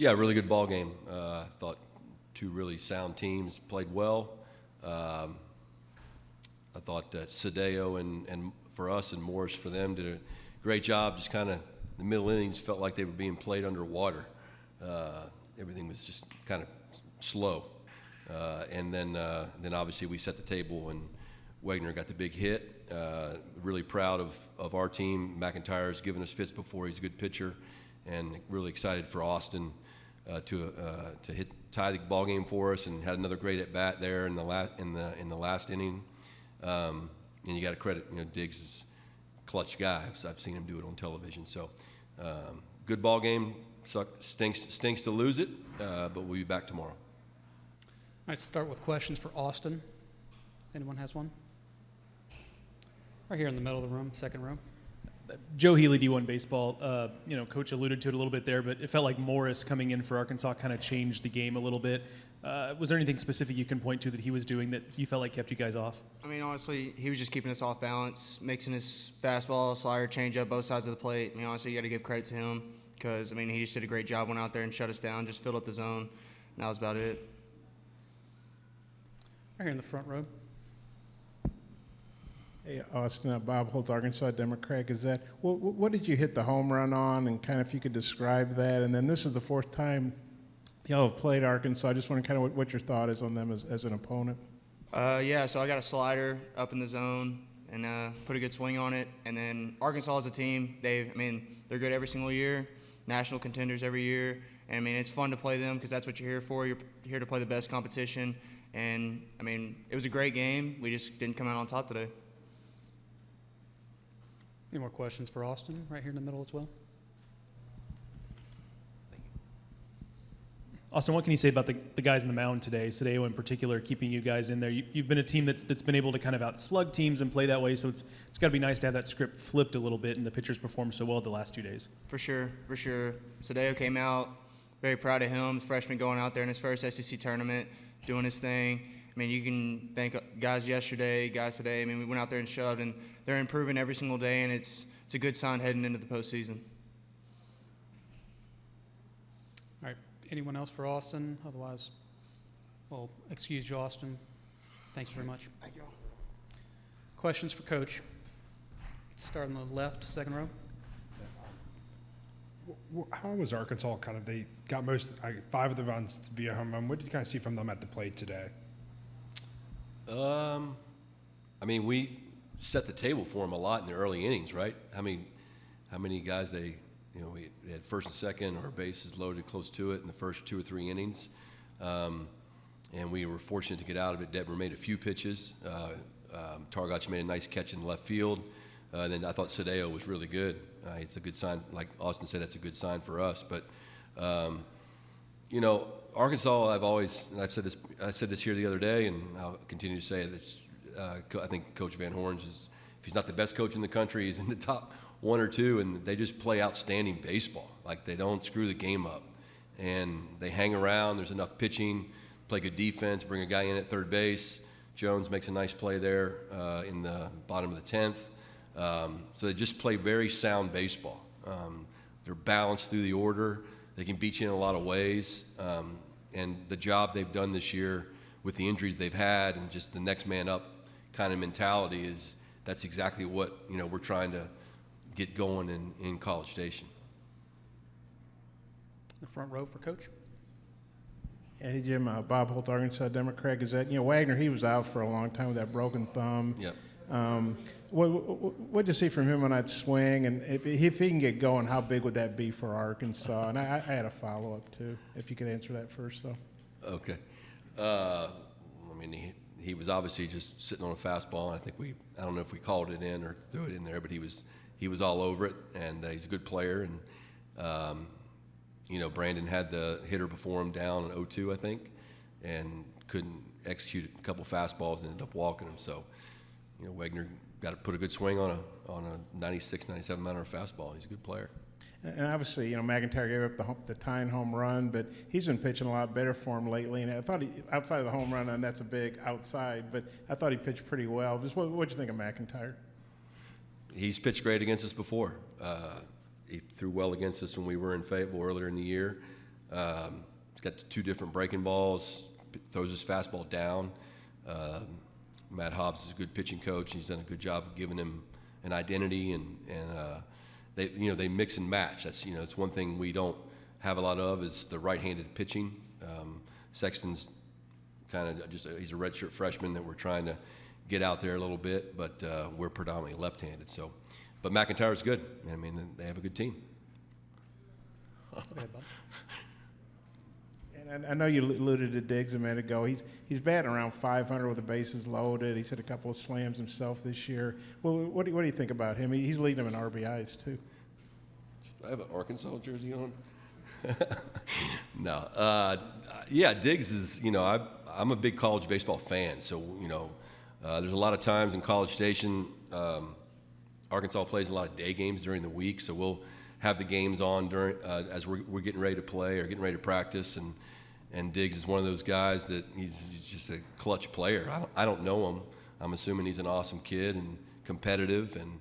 Yeah, really good ball game. I thought two really sound teams played well. I thought that Sadeo and for us and Morris for them did a great job. Just kind of the middle innings felt like they were being played underwater. Everything was just kind of slow. And then obviously we set the table and Wagner got the big hit. Really proud of our team. McIntyre's given us fits before. He's a good pitcher, and really excited for Austin to tie the ball game for us, and had another great at bat there in the last inning. And you got to credit Diggs is a clutch guy. I've seen him do it on television. So good ball game. Stinks to lose it, but we'll be back tomorrow. All right, start with questions for Austin. Anyone has one? Right here in the middle of the room, second row. Joe Healy, D1 Baseball. Coach alluded to it a little bit there, but it felt like Morris coming in for Arkansas kind of changed the game a little bit. Was there anything specific you can point to that he was doing that you felt like kept you guys off? I mean, honestly, he was just keeping us off balance, mixing his fastball, slider, changeup, both sides of the plate. I mean, honestly, you got to give credit to him because, I mean, he just did a great job, went out there and shut us down, just filled up the zone, and that was about it. Right here in the front row. Hey, Austin, Bob Holt, Arkansas Democrat Gazette. What did you hit the home run on, and kind of if you could describe that? And then this is the fourth time y'all have played Arkansas. I just want to kind of what your thought is on them as an opponent. Yeah, so I got a slider up in the zone and put a good swing on it. And then Arkansas as a team, they're good every single year, national contenders every year. And, I mean, it's fun to play them because that's what you're here for. You're here to play the best competition. And, I mean, it was a great game. We just didn't come out on top today. Any more questions for Austin right here in the middle as well? Austin, what can you say about the guys in the mound today, Sadeo in particular, keeping you guys in there? You've been a team that's been able to kind of outslug teams and play that way, so it's got to be nice to have that script flipped a little bit, and the pitchers performed so well the last 2 days. For sure. Sadeo came out, very proud of him, freshman going out there in his first SEC tournament, doing his thing. I mean, you can thank guys yesterday, guys today. I mean, we went out there and shoved, and they're improving every single day, and it's a good sign heading into the postseason. All right. Anyone else for Austin? Otherwise, we'll excuse you, Austin. Thanks very much. Thank you. Questions for Coach? Start on the left, second row. How was Arkansas they got 5 of the runs via home run. What did you kind of see from them at the plate today? I mean, we set the table for them a lot in the early innings, right? How many guys we had first and second or bases loaded close to it in the first 2 or 3 innings. And we were fortunate to get out of it. Detmer made a few pitches. Targach made a nice catch in left field. Then I thought Sadeo was really good. It's a good sign. Like Austin said, that's a good sign for us. But, Arkansas, I said this here the other day, and I'll continue to say it. I think Coach Van Horn's if he's not the best coach in the country, he's in the top 1 or 2, and they just play outstanding baseball. Like, they don't screw the game up. And they hang around. There's enough pitching, play good defense, bring a guy in at third base. Jones makes a nice play there in the bottom of the 10th. So they just play very sound baseball. They're balanced through the order. They can beat you in a lot of ways. And the job they've done this year with the injuries they've had and just the next man up kind of mentality that's exactly what we're trying to get going in College Station. The front row for Coach. Hey, Jim, Bob Holt, Arkansas Democrat Gazette. Wagner, he was out for a long time with that broken thumb. Yep. What did you see from him on that swing? And if he can get going, how big would that be for Arkansas? And I had a follow-up, too, if you could answer that first, though. Okay. He was obviously just sitting on a fastball, and I don't know if we called it in or threw it in there, but he was all over it, and he's a good player. And, Brandon had the hitter before him down in 0-2, I think, and couldn't execute a couple fastballs and ended up walking him. So, Wagner got to put a good swing on a 96, 97 mile-an-hour fastball. He's a good player. And obviously, McIntyre gave up the tying home run, but he's been pitching a lot better for him lately. And I thought outside of the home run, and that's a big outside, but I thought he pitched pretty well. Just what'd you think of McIntyre? He's pitched great against us before. He threw well against us when we were in Fayetteville earlier in the year. He's got 2 different breaking balls, throws his fastball down. Matt Hobbs is a good pitching coach. He's done a good job of giving him an identity, and they mix and match. That's it's one thing we don't have a lot of is the right-handed pitching. Sexton's kind of he's a redshirt freshman that we're trying to get out there a little bit, but we're predominantly left-handed. So, but McIntyre's good. I mean, they have a good team. Go ahead, Bob. And I know you alluded to Diggs a minute ago. He's batting around 500 with the bases loaded. He's hit a couple of slams himself this year. Well, what do you think about him? He's leading them in RBIs too. Do I have an Arkansas jersey on? No. Yeah, Diggs is. I'm a big college baseball fan, so there's a lot of times in College Station. Arkansas plays a lot of day games during the week, so we'll have the games on during as we're getting ready to play or getting ready to practice, and Diggs is one of those guys that he's just a clutch player. I don't know him. I'm assuming he's an awesome kid and competitive, and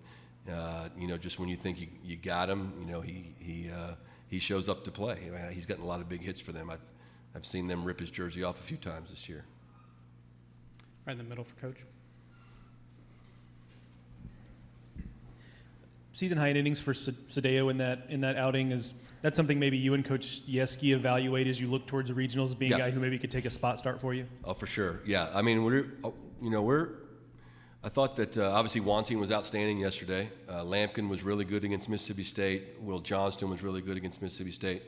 just when you think you got him, he shows up to play. I mean, he's gotten a lot of big hits for them. I've seen them rip his jersey off a few times this year. Right in the middle for Coach. Season high in innings for Sadeo in that outing, is that something maybe you and Coach Yeski evaluate as you look towards the regionals, being a guy who maybe could take a spot start for you? Oh, for sure. Yeah. I mean, I thought that obviously Weinstein was outstanding yesterday. Lampkin was really good against Mississippi State. Will Johnston was really good against Mississippi State.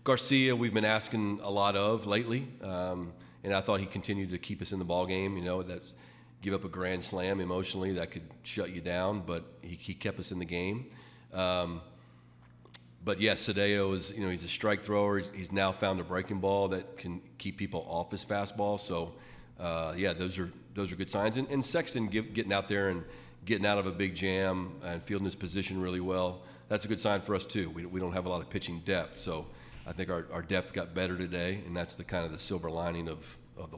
Garcia, we've been asking a lot of lately, and I thought he continued to keep us in the ball game. That's give up a grand slam emotionally that could shut you down, but he kept us in the game. But yes, Sadeo is, he's a strike thrower. He's now found a breaking ball that can keep people off his fastball. So, those are good signs. And Sexton getting out there and getting out of a big jam and fielding his position really well. That's a good sign for us too. We don't have a lot of pitching depth, so I think our depth got better today, and that's the kind of the silver lining of